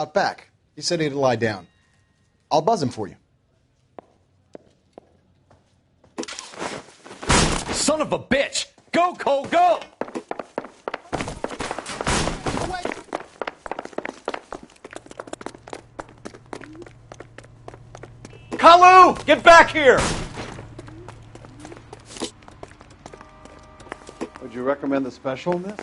Out back. He said he'd lie down. I'll buzz him for you. Son of a bitch! Go, Cole, go! Kalu! Get back here! Would you recommend the special in this?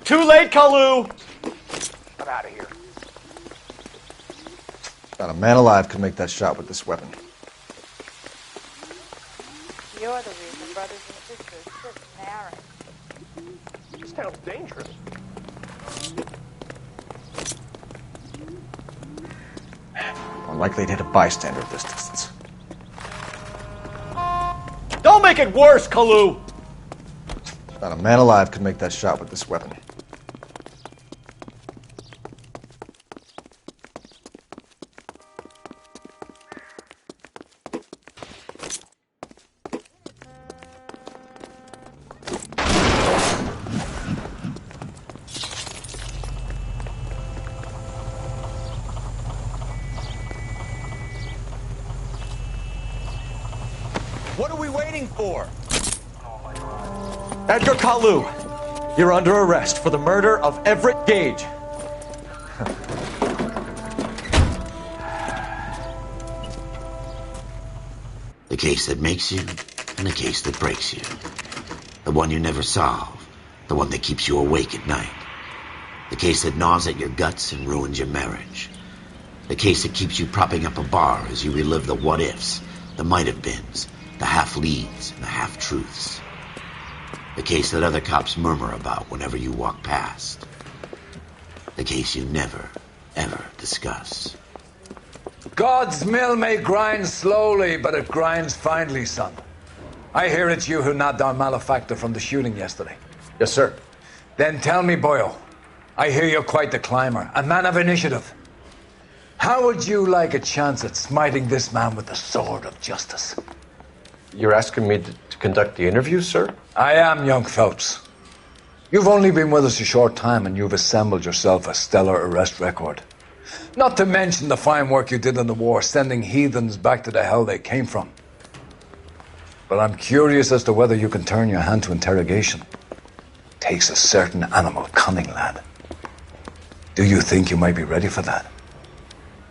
Too late, Kalu! I'm out of here. Not a man alive could make that shot with this weapon. You're the reason brothers and sisters shouldn't marry. This town's dangerous. More likely to hit a bystander at this distance. Don't make it worse, Kalu! Not a man alive could make that shot with this weapon. What are we waiting for? Edgar Kalu, you're under arrest for the murder of Everett Gage. The case that makes you and the case that breaks you. The one you never solve. The one that keeps you awake at night. The case that gnaws at your guts and ruins your marriage. The case that keeps you propping up a bar as you relive the what-ifs, the might-have-beens, the half-leads and the half-truths. The case that other cops murmur about whenever you walk past. The case you never, ever discuss. God's mill may grind slowly, but it grinds finely, son. I hear it's you who nabbed our malefactor from the shooting yesterday. Yes, sir. Then tell me, Boyle, I hear you're quite the climber, a man of initiative. How would you like a chance at smiting this man with the sword of justice? You're asking me to conduct the interview, sir? I am, young Phelps. You've only been with us a short time and you've assembled yourself a stellar arrest record. Not to mention the fine work you did in the war, sending heathens back to the hell they came from. But I'm curious as to whether you can turn your hand to interrogation. Takes a certain animal cunning, lad. Do you think you might be ready for that?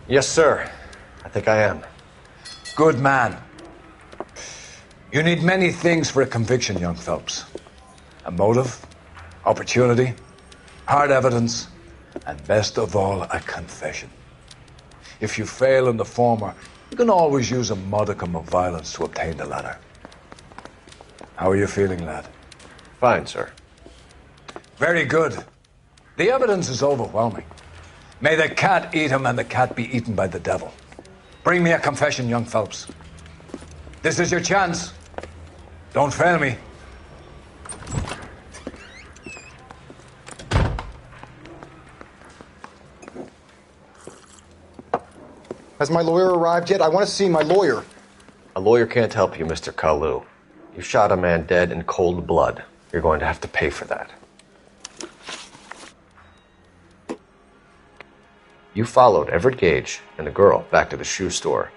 Yes, sir. I think I am. Good man. You need many things for a conviction, young Phelps. A motive, opportunity, hard evidence, and best of all, a confession. If you fail in the former, you can always use a modicum of violence to obtain the latter. How are you feeling, lad? Fine, sir. Very good. The evidence is overwhelming. May the cat eat him and the cat be eaten by the devil. Bring me a confession, young Phelps. This is your chance. Don't fail me. Has my lawyer arrived yet? I want to see my lawyer. A lawyer can't help you, Mr. Kalu. You shot a man dead in cold blood. You're going to have to pay for that. You followed Everett Gage and the girl back to the shoe store.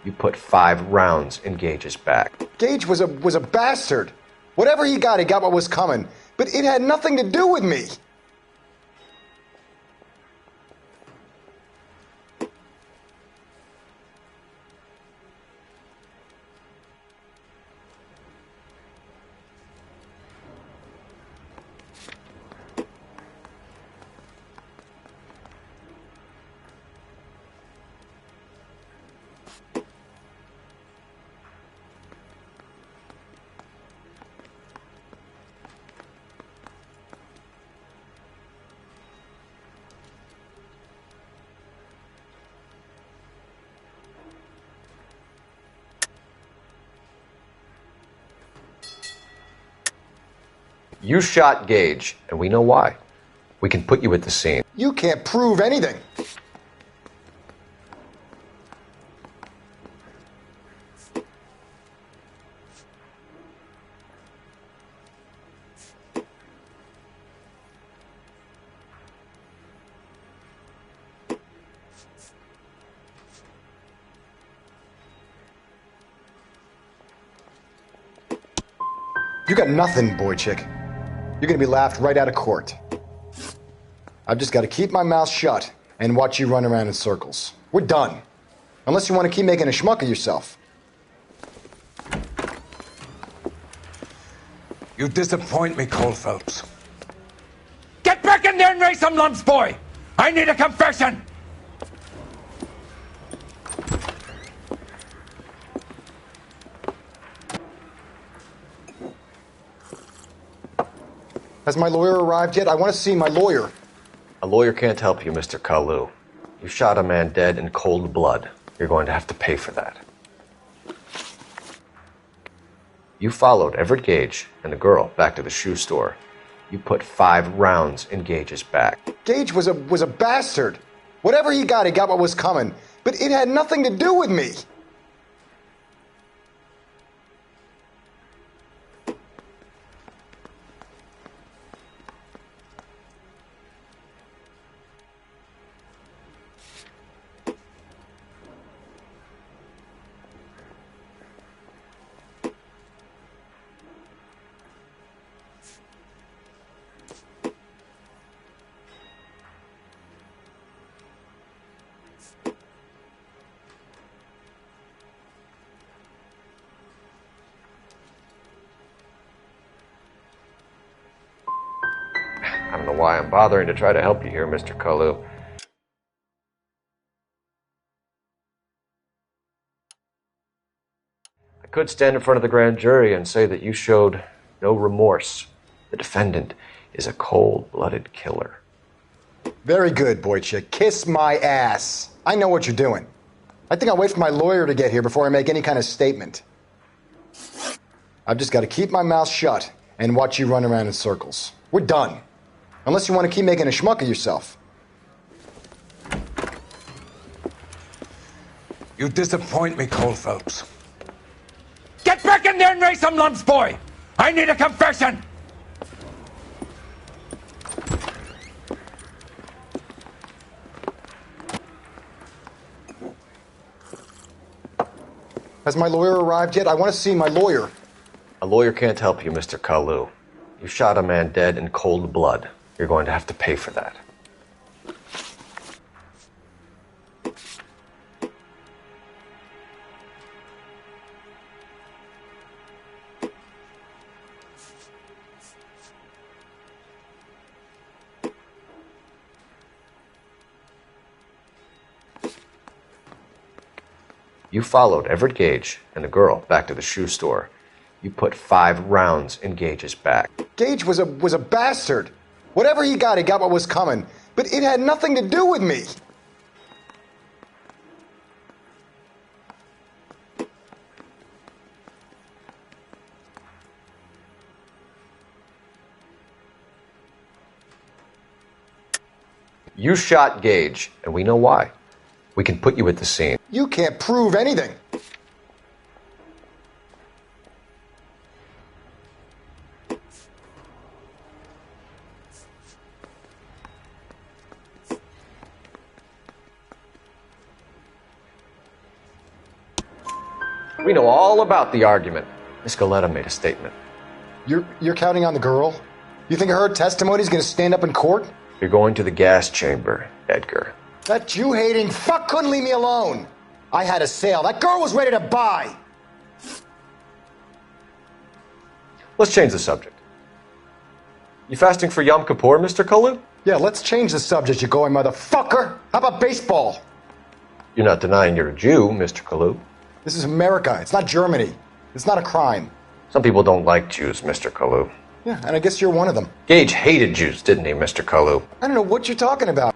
You put 5 rounds in Gage's back. Gage was a bastard. Whatever he got what was coming. But it had nothing to do with me. You shot Gage, and we know why. We can put you at the scene. You can't prove anything. You got nothing, boy chick. You're gonna be laughed right out of court. I've just got to keep my mouth shut and watch you run around in circles. We're done. Unless you want to keep making a schmuck of yourself. You disappoint me, Cole Phelps. Get back in there and raise some lumps, boy! I need a confession! Has my lawyer arrived yet? I want to see my lawyer. A lawyer can't help you, Mr. Kalu. You shot a man dead in cold blood. You're going to have to pay for that. You followed Everett Gage and the girl back to the shoe store. You put 5 rounds in Gage's back. Gage was a bastard. Whatever he got what was coming. But it had nothing to do with me. I don't know why I'm bothering to try to help you here, Mr. Kalu. I could stand in front of the grand jury and say that you showed no remorse. The defendant is a cold-blooded killer. Very good, boy chick. Kiss my ass. I know what you're doing. I think I'll wait for my lawyer to get here before I make any kind of statement. I've just got to keep my mouth shut and watch you run around in circles. We're done. Unless you want to keep making a schmuck of yourself. You disappoint me, Cole Phelps. Get back in there and raise some lumps, boy! I need a confession! Has my lawyer arrived yet? I want to see my lawyer. A lawyer can't help you, Mr. Kalu. You shot a man dead in cold blood. You're going to have to pay for that. You followed Everett Gage and the girl back to the shoe store. You put 5 rounds in Gage's back. Gage was a bastard. Whatever he got what was coming. But it had nothing to do with me. You shot Gage, and we know why. We can put you at the scene. You can't prove anything. We know all about the argument. Miss Galetta made a statement. You're counting on the girl? You think her testimony's gonna stand up in court? You're going to the gas chamber, Edgar. That Jew-hating fuck couldn't leave me alone. I had a sale. That girl was ready to buy. Let's change the subject. You fasting for Yom Kippur, Mr. Kalu? Yeah, let's change the subject, you going motherfucker. How about baseball? You're not denying you're a Jew, Mr. Kalu. This is America. It's not Germany. It's not a crime. Some people don't like Jews, Mr. Kalu. Yeah, and I guess you're one of them. Gage hated Jews, didn't he, Mr. Kalu? I don't know what you're talking about.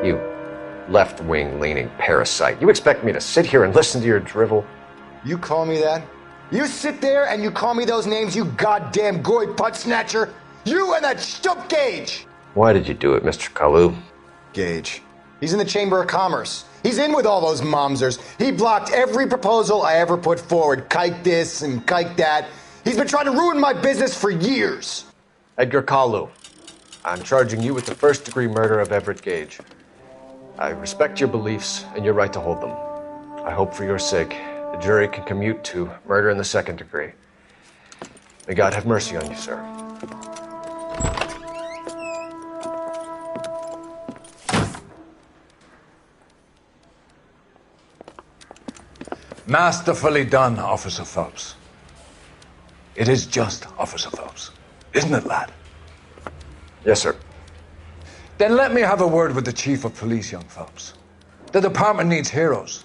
You left-wing leaning parasite. You expect me to sit here and listen to your drivel? You call me that? You sit there and you call me those names, you goddamn goy putt snatcher? You and that stup Gage! Why did you do it, Mr. Kalu? Gage. He's in the Chamber of Commerce. He's in with all those momsers. He blocked every proposal I ever put forward. Kike this and kike that. He's been trying to ruin my business for years. Edgar Kalu, I'm charging you with the first-degree murder of Everett Gage. I respect your beliefs and your right to hold them. I hope for your sake the jury can commute to murder in the second degree. May God have mercy on you, sir. Masterfully done, Officer Phelps. It is just Officer Phelps. Isn't it, lad? Yes, sir. Then let me have a word with the Chief of Police, young Phelps. The department needs heroes.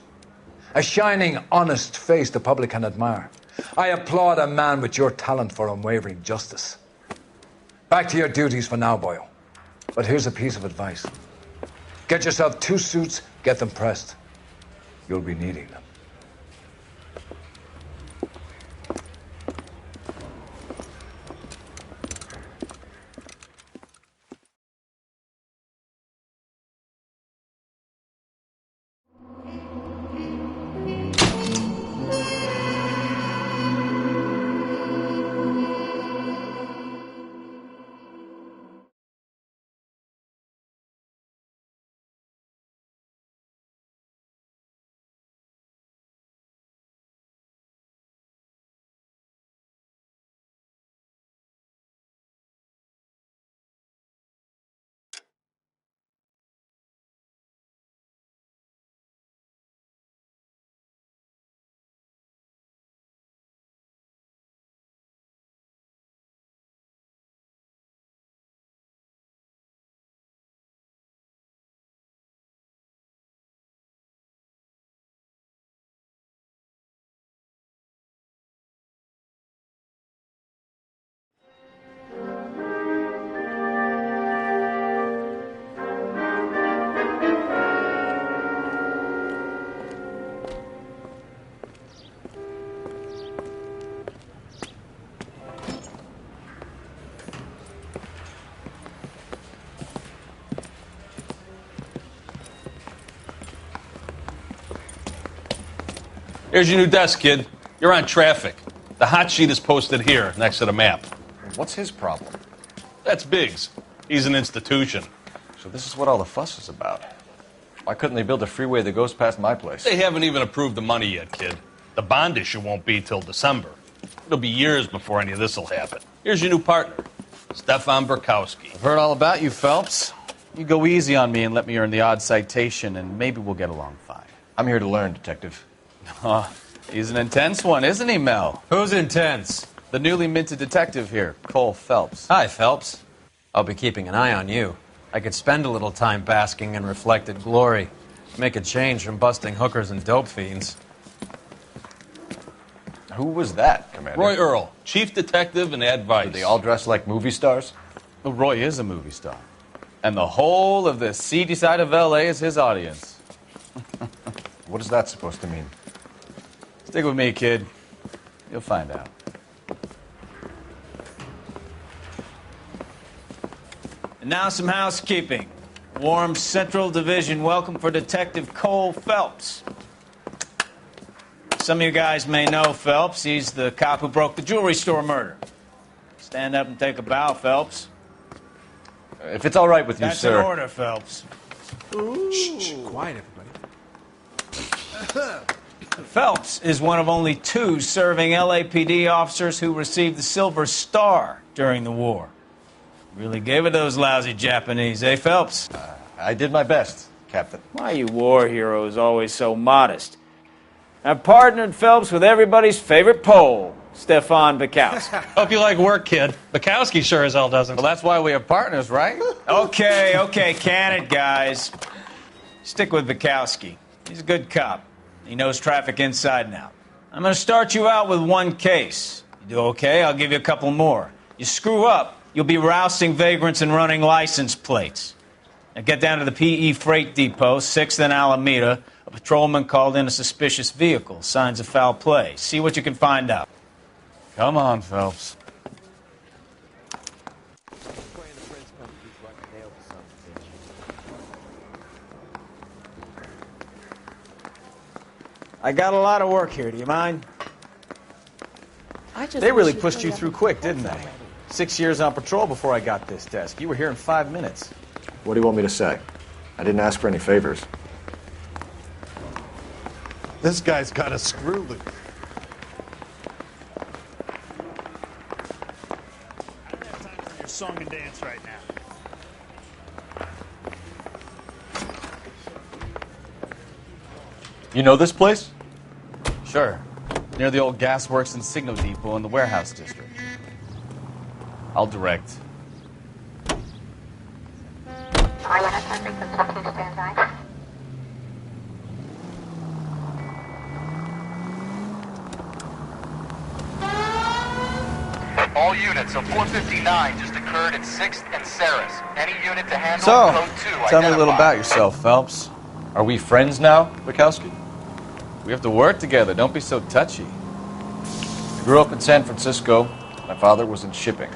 A shining, honest face the public can admire. I applaud a man with your talent for unwavering justice. Back to your duties for now, boyo. But here's a piece of advice. Get yourself 2 suits, get them pressed. You'll be needing them. Here's your new desk, kid. You're on traffic. The hot sheet is posted here, next to the map. What's his problem? That's Biggs. He's an institution. So this is what all the fuss is about. Why couldn't they build a freeway that goes past my place? They haven't even approved the money yet, kid. The bond issue won't be till December. It'll be years before any of this will happen. Here's your new partner, Stefan Burkowski. I've heard all about you, Phelps. You go easy on me and let me earn the odd citation, and maybe we'll get along fine. I'm here to learn, Detective. He's an intense one, isn't he, Mel? Who's intense? The newly minted detective here, Cole Phelps. Hi, Phelps. I'll be keeping an eye on you. I could spend a little time basking in reflected glory. Make a change from busting hookers and dope fiends. Who was that, Commander? Roy Earl, chief detective and advice. Do they all dress like movie stars? Well, Roy is a movie star. And the whole of the seedy side of L.A. is his audience. What is that supposed to mean? Stick with me, kid. You'll find out. And now some housekeeping. Warm Central Division welcome for Detective Cole Phelps. Some of you guys may know Phelps. He's the cop who broke the jewelry store murder. Stand up and take a bow, Phelps. If it's all right with you, That's sir. an order, Phelps. Shh, quiet, everybody. Phelps is one of only 2 serving LAPD officers who received the Silver Star during the war. Really gave it those lousy Japanese, eh, Phelps? I did my best, Captain. Why you war heroes always so modest? I've partnered Phelps with everybody's favorite Pole, Stefan Burkowski. Hope you like work, kid. Bukowski sure as hell doesn't. Well, that's why we have partners, right? Okay, can it, guys. Stick with Burkowski. He's a good cop. He knows traffic inside and out. I'm going to start you out with 1 case. You do okay, I'll give you a couple more. You screw up, you'll be rousting vagrants and running license plates. Now get down to the PE Freight Depot, 6th and Alameda. A patrolman called in a suspicious vehicle. Signs of foul play. See what you can find out. Come on, Phelps. I got a lot of work here. Do you mind? They really pushed you through quick, didn't they? 6 years on patrol before I got this desk. You were here in 5 minutes. What do you want me to say? I didn't ask for any favors. This guy's got a screw loose. I don't have time for your song and dance right now. You know this place? Sure. Near the old gasworks and signal depot in the warehouse district. I'll direct. All units, a 459 just occurred at 6th and Saris. Any unit to handle So, code 2 tell me a little identified. about yourself, Phelps. Are we friends now, Bukowski? We have to work together. Don't be so touchy. I grew up in San Francisco. My father was in shipping.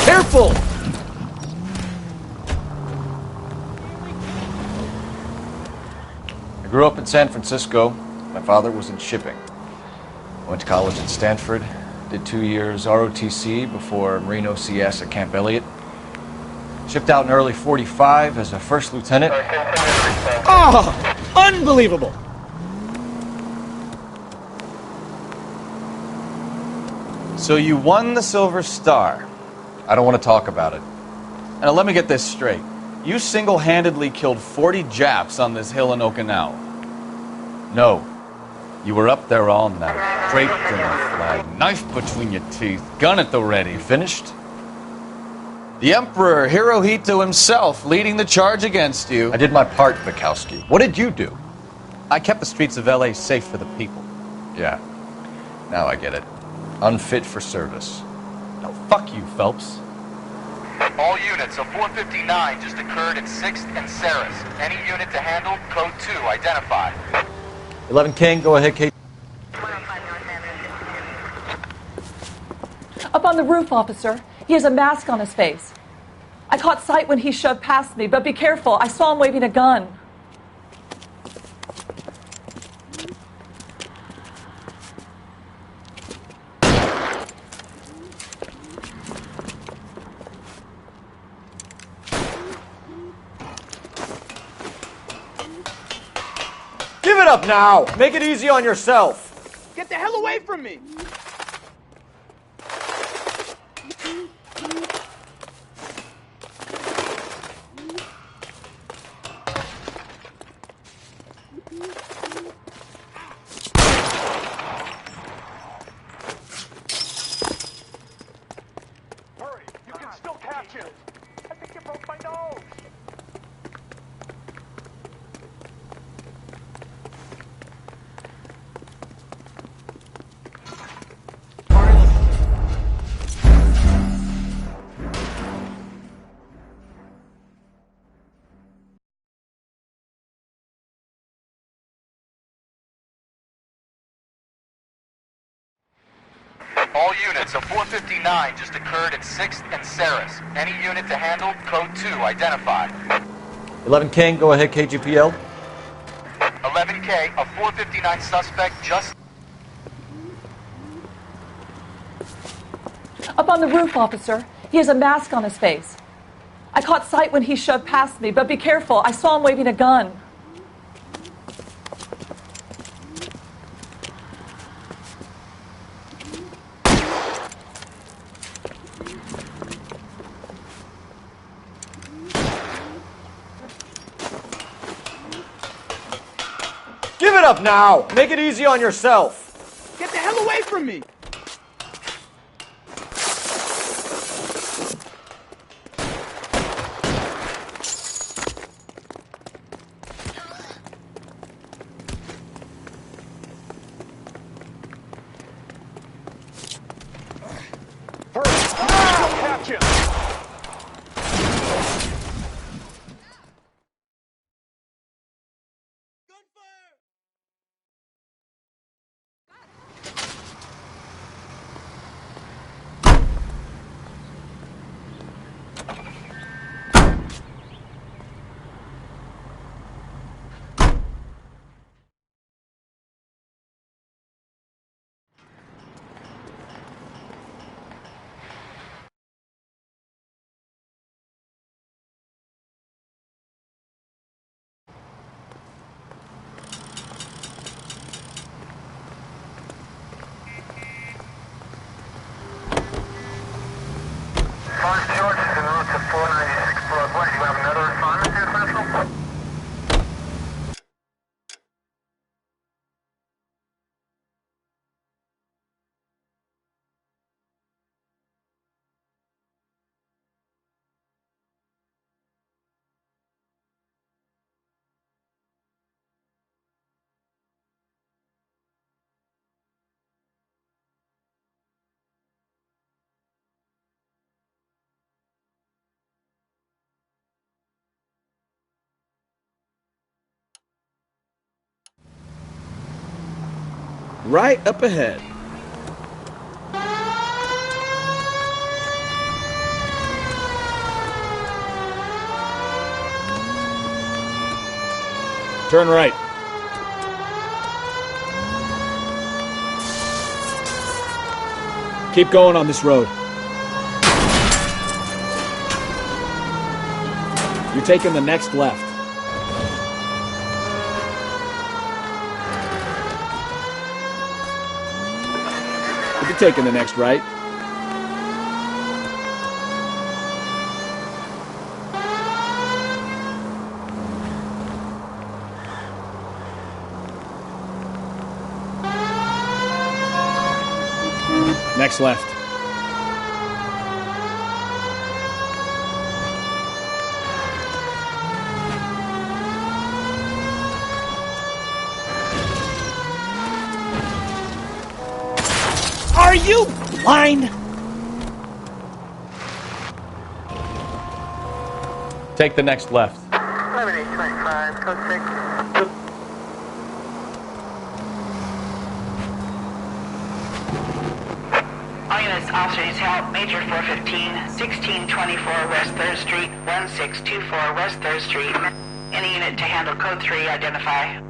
Careful! I grew up in San Francisco. My father was in shipping. I went to college at Stanford. Did 2 years ROTC before Marine OCS at Camp Elliott. Shipped out in early 45 as a first lieutenant. Oh, unbelievable! So you won the Silver Star. I don't want to talk about it. Now let me get this straight. You single-handedly killed 40 Japs on this hill in Okinawa. No. You were up there all night, draped in a flag, knife between your teeth, gun at the ready. Finished? The Emperor Hirohito himself leading the charge against you. I did my part, Bukowski. What did you do? I kept the streets of L.A. safe for the people. Yeah. Now I get it. Unfit for service. Now fuck you, Phelps. All units, a 459 just occurred at 6th and Saris. Any unit to handle code 2 identified. 11 King, go ahead, Kate. Up on the roof, officer. He has a mask on his face. I caught sight when he shoved past me, but be careful. I saw him waving a gun. Give it up now! Make it easy on yourself! Get the hell away from me! Hurry, you can still catch him. I think you broke my nose. All units, a 459 just occurred at 6th and Saris. Any unit to handle code 2 identified. 11 King, go ahead, KGPL. 11K, a 459 suspect just... Up on the roof, officer. He has a mask on his face. I caught sight when he shoved past me, but be careful. I saw him waving a gun. Give it up now! Make it easy on yourself! Get the hell away from me! Hurry, you can still catch him. right up ahead. Turn right. Keep going on this road. You're taking the next left. You're taking the next right. Next left. Are you blind? Take the next left. 7825, code 6. All units, officers help. Major 415, 1624 West 3rd Street, 1624 West 3rd Street. Any unit to handle code 3, identify.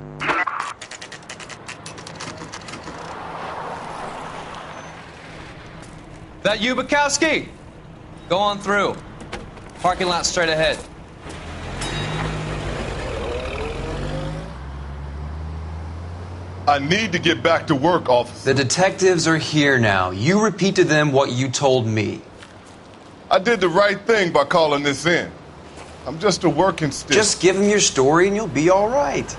That you, Bukowski? Go on through. Parking lot straight ahead. I need to get back to work, officer. The detectives are here now. You repeat to them what you told me. I did the right thing by calling this in. I'm just a working stick. Just give them your story and you'll be all right.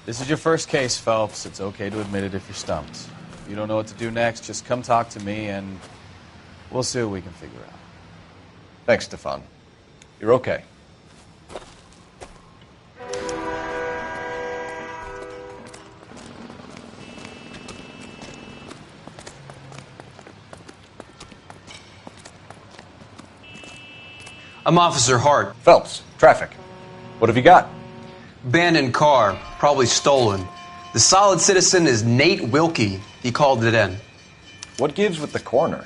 This is your first case, Phelps. It's okay to admit it if you're stumped. If you don't know what to do next, just come talk to me and we'll see what we can figure out. Thanks, Stefan. You're okay. I'm Officer Hart. Phelps, traffic. What have you got? Abandoned car, probably stolen. The solid citizen is Nate Wilkie. He called it in. What gives with the coroner?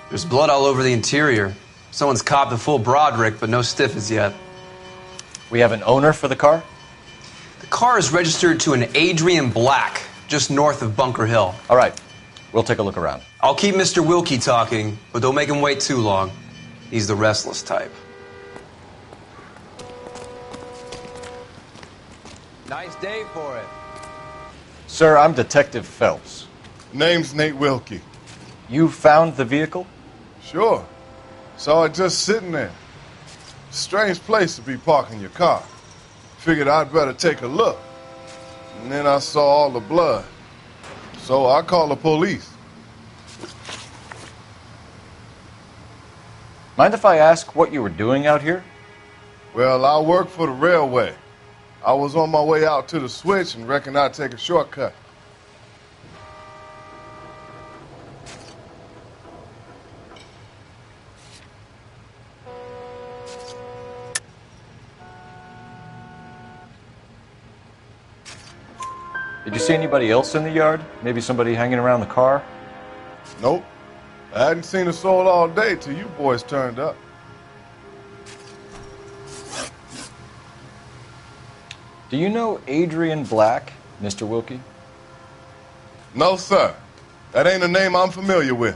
There's blood all over the interior. Someone's copped a full Broderick, but no stiff as yet. We have an owner for the car? The car is registered to an Adrian Black, just north of Bunker Hill. All right. We'll take a look around. I'll keep Mr. Wilkie talking, but don't make him wait too long. He's the restless type. Nice day for it. Sir, I'm Detective Phelps. Name's Nate Wilkie. You found the vehicle? Sure. Saw it just sitting there. Strange place to be parking your car. Figured I'd better take a look. And then I saw all the blood. So I called the police. Mind if I ask what you were doing out here? Well, I work for the railway. I was on my way out to the switch and reckoned I'd take a shortcut. Did you see anybody else in the yard? Maybe somebody hanging around the car? Nope. I hadn't seen a soul all day till you boys turned up. Do you know Adrian Black, Mr. Wilkie? No, sir. That ain't a name I'm familiar with.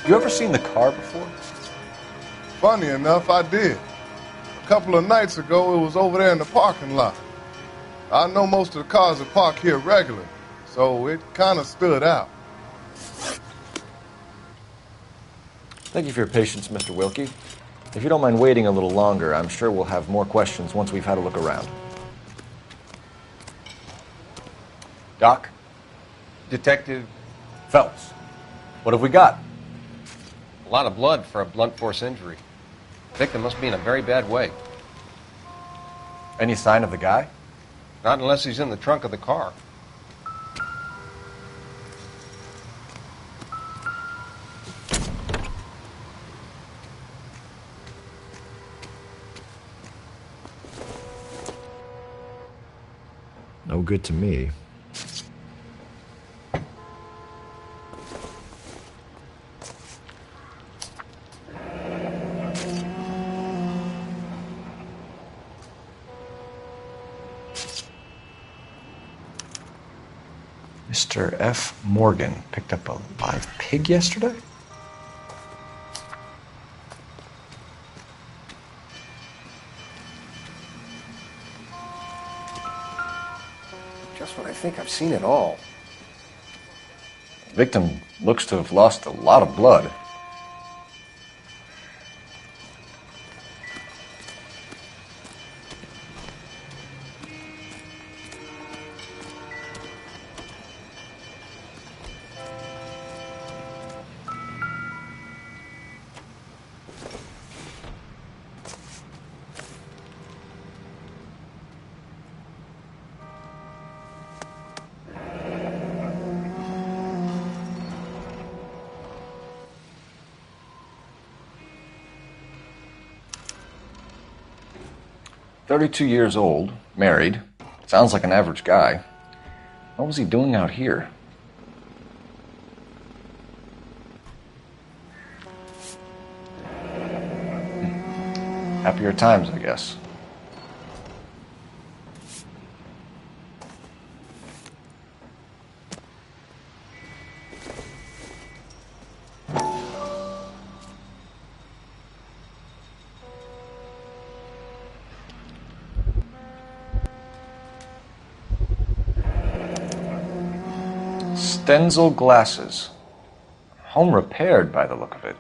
You ever seen the car before? Funny enough, I did. A couple of nights ago, it was over there in the parking lot. I know most of the cars are parked here regularly, so it kind of stood out. Thank you for your patience, Mr. Wilkie. If you don't mind waiting a little longer, I'm sure we'll have more questions once we've had a look around. Doc? Detective Phelps. What have we got? A lot of blood for a blunt force injury. The victim must be in a very bad way. Any sign of the guy? Not unless he's in the trunk of the car. No good to me. Mr. F. Morgan picked up a live pig yesterday? Just when I think I've seen it all. The victim looks to have lost a lot of blood. "32 years old, married. Sounds like an average guy. What was he doing out here?" Happier times, I guess. Stenzel glasses. Home repaired by the look of it.